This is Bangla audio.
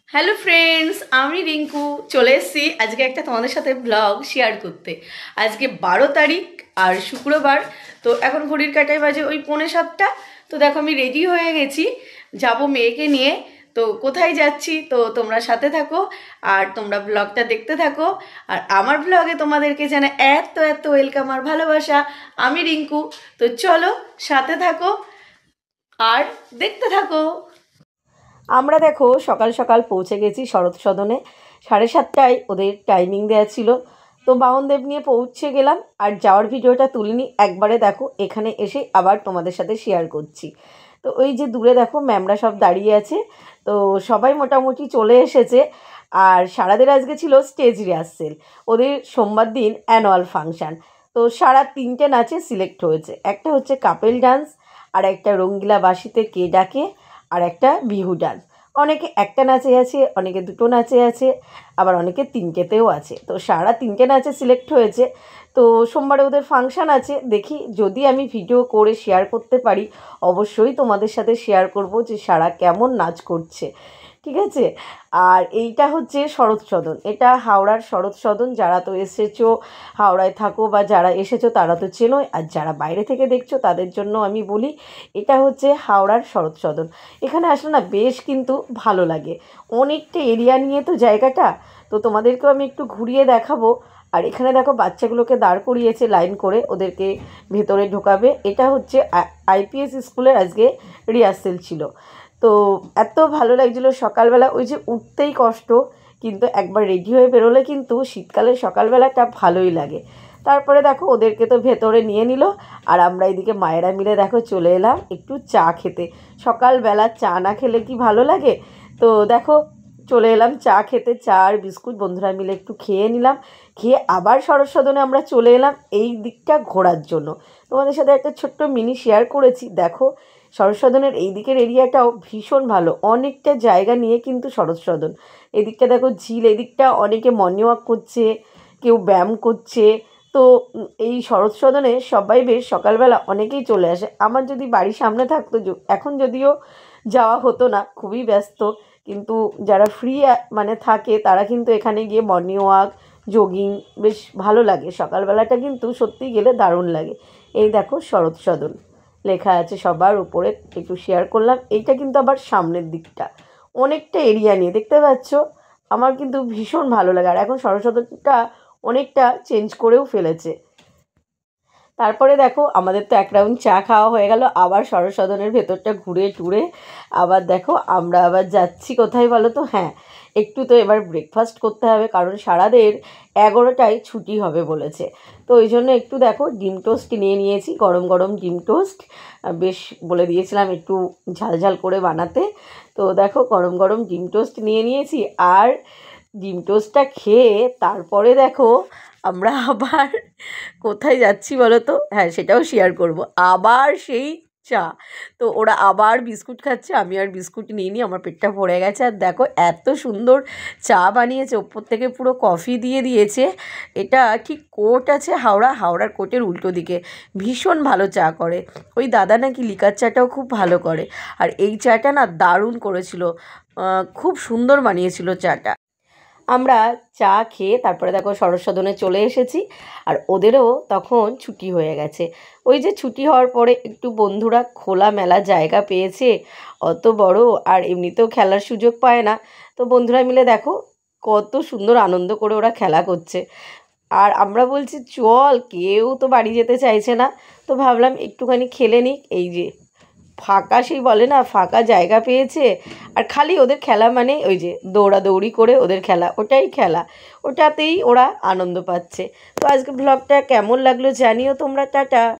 হ্যালো ফ্রেন্ডস, আমি রিঙ্কু চলে এসেছি আজকে একটা তোমাদের সাথে ব্লগ শেয়ার করতে। আজকে 12 তারিখ আর শুক্রবার। তো এখন ঘড়ির কাঁটায় বাজে ওই 6:45। তো দেখো আমি রেডি হয়ে গেছি, যাব মেয়েকে নিয়ে। তো কোথায় যাচ্ছি তো তোমরা সাথে থাকো আর তোমরা ব্লগটা দেখতে থাকো। আর আমার ব্লগে তোমাদেরকে জানা এত এত ওয়েলকাম আর ভালোবাসা। আমি রিঙ্কু। তো চলো সাথে থাকো আর দেখতে থাকো। আমরা দেখো সকাল সকাল পৌঁছে গেছি শরৎ সদনে। 7:30টায় ওদের টাইমিং দেওয়া ছিল। তো বাহনদেব নিয়ে পৌঁছে গেলাম, আর যাওয়ার ভিডিওটা তুলিনি, একবারে দেখো এখানে এসে আবার তোমাদের সাথে শেয়ার করছি। তো ওই যে দূরে দেখো ম্যামরা সব দাঁড়িয়ে আছে। তো সবাই মোটামুটি চলে এসেছে। আর সারাদের আজকে ছিল স্টেজ রিহার্সেল, ওদের সোমবার দিন অ্যানুয়াল ফাংশান। তো সারা 3টে নাচে সিলেক্ট হয়েছে, একটা হচ্ছে কাপেল ডান্স, আর একটা রঙ্গিলা বাসিতে কে ডাকে, আর একটা বিহু ডান্স। অনেকে একটা নাচে আছে, অনেকে দুটো নাচে আছে, আবার অনেকে 3টেতেও আছে। তো সারা 3টে নাচে সিলেক্ট হয়েছে। তো সোমবারে ওদের ফাংশান আছে, দেখি যদি আমি ভিডিও করে শেয়ার করতে পারি অবশ্যই তোমাদের সাথে শেয়ার করব যে সারা কেমন নাচ করছে, ঠিক আছে। আর এইটা হচ্ছে শরৎ সদন, এটা হাওড়ার শরৎ সদন। যারা তো এসেছো, হাওড়ায় থাকো বা যারা এসেছো তারা তো চেনোই, আর যারা বাইরে থেকে দেখছো তাদের জন্য আমি বলি এটা হচ্ছে হাওড়ার শরৎ সদন। এখানে আসলে না বেশ কিন্তু ভালো লাগে, অনেকটা এরিয়া নিয়ে তো জায়গাটা। তো তোমাদেরকেও আমি একটু ঘুরিয়ে দেখাবো। আর এখানে দেখো বাচ্চাগুলোকে দাঁড় করিয়েছে লাইন করে, ওদেরকে ভেতরে ঢোকাবে। এটা হচ্ছে আইপিএস স্কুলের আজকে রিহার্সেল ছিল। তো এত ভালো লাগছিলো সকালবেলা, ওই যে উঠতেই কষ্ট, কিন্তু একবার রেডি হয়ে বেরোলে কিন্তু শীতকালের সকালবেলাটা ভালোই লাগে। তারপরে দেখো ওদেরকে তো ভেতরে নিয়ে নিল, আর আমরা এদিকে মায়েরা মিলে দেখো চলে এলাম একটু চা খেতে। সকালবেলা চা না খেলে কি ভালো লাগে। তো দেখো চলে এলাম চা খেতে, চা আর বিস্কুট বন্ধুরা মিলে একটু খেয়ে নিলাম। খেয়ে আবার শরৎ সদনে আমরা চলে এলাম এই দিকটা ঘোরার জন্য। তোমাদের সাথে একটা ছোট্ট মিনি শেয়ার করেছি। দেখো শরৎ সদনের এই দিকের এরিয়াটাও ভীষণ ভালো, অনেকটা জায়গা নিয়ে কিন্তু শরৎ সদন। এদিকটা দেখো ঝিল, এদিকটা অনেকে মর্নিং ওয়াক করছে, কেউ ব্যায়াম করছে। তো এই শরৎ সদনে সবাই বেশ সকালবেলা অনেকেই চলে আসে। আমার যদি বাড়ির সামনে থাকতো, এখন যদিও যাওয়া হতো না, খুবই ব্যস্ত, কিন্তু যারা ফ্রি মানে থাকে তারা কিন্তু এখানে গিয়ে মর্নিং ওয়াক, জগিং বেশ ভালো লাগে। সকালবেলাটা কিন্তু সত্যিই গেলে দারুণ লাগে। এই দেখো শরৎ সদন লেখা আছে সবার উপরে, একটু শেয়ার করলাম। এইটা কিন্তু আবার সামনের দিকটা অনেকটা এরিয়া নিয়ে, দেখতে পাচ্ছ। আমার কিন্তু ভীষণ ভালো লাগে। আর এখন শরৎ সদনটা অনেকটা চেঞ্জ করেও ফেলেছে। তারপরে দেখো আমাদের তো এক রাউন্ড চা খাওয়া হয়ে গেল, আবার শরৎ সদনের ভেতরটা ঘুরে টুরে আবার দেখো আমরা আবার যাচ্ছি কোথায় বলো তো। হ্যাঁ, একটু তো এবার ব্রেকফাস্ট করতে হবে, কারণ সারাদের 11টায় ছুটি হবে বলেছে। তো ওই জন্য একটু দেখো ডিম টোস্ট নিয়ে নিয়েছি, গরম গরম ডিম টোস্ট। বেশ বলে দিয়েছিলাম একটু ঝালঝাল করে বানাতে। তো দেখো গরম গরম ডিম টোস্ট নিয়ে নিয়েছি। আর ডিম টোস্টটা খেয়ে তারপরে দেখো আমরা আবার কোথায় যাচ্ছি বলো তো। হ্যাঁ, সেটাও শেয়ার করব। আবার সেই চা। তো ওরা আবার বিস্কুট খাচ্ছে, আমি আর বিস্কুট নিইনি, আমার পেটটা ভরে গেছে। আর দেখো এত সুন্দর চা বানিয়েছে, ওপর থেকে পুরো কফি দিয়ে দিয়েছে। এটা ঠিক কোর্ট আছে হাওড়ার কোর্টের উল্টো দিকে, ভীষণ ভালো চা করে। ওই দাদা নাকি লিকার চাটাও খুব ভালো করে। আর এই চাটা না দারুণ করেছিল, খুব সুন্দর বানিয়েছিল চাটা। আমরা চা খেয়ে তারপরে দেখো শরৎ সদনে চলে এসেছি। আর ওদেরও তখন ছুটি হয়ে গেছে। ওই যে ছুটি হওয়ার পরে একটু বন্ধুরা খোলা মেলা জায়গা পেয়েছে, অত বড় আর এমনিতেও খেলার সুযোগ পায় না। তো বন্ধুরা মিলে দেখো কত সুন্দর আনন্দ করে ওরা খেলা করছে। আর আমরা বলছি চল, কেউ তো বাড়ি যেতে চাইছে না। তো ভাবলাম একটুখানি খেলে নিক। এই যে ফাঁকা, সেই বলে না ফাঁকা জায়গা পেয়েছে। আর খালি ওদের খেলা মানে ওই যে দৌড়াদৌড়ি করে ওদের খেলা, ওটাই খেলা, ওটাতেই ওরা আনন্দ পাচ্ছে। তো আজকে ব্লগটা কেমন লাগলো জানিও তোমরা। টাটা।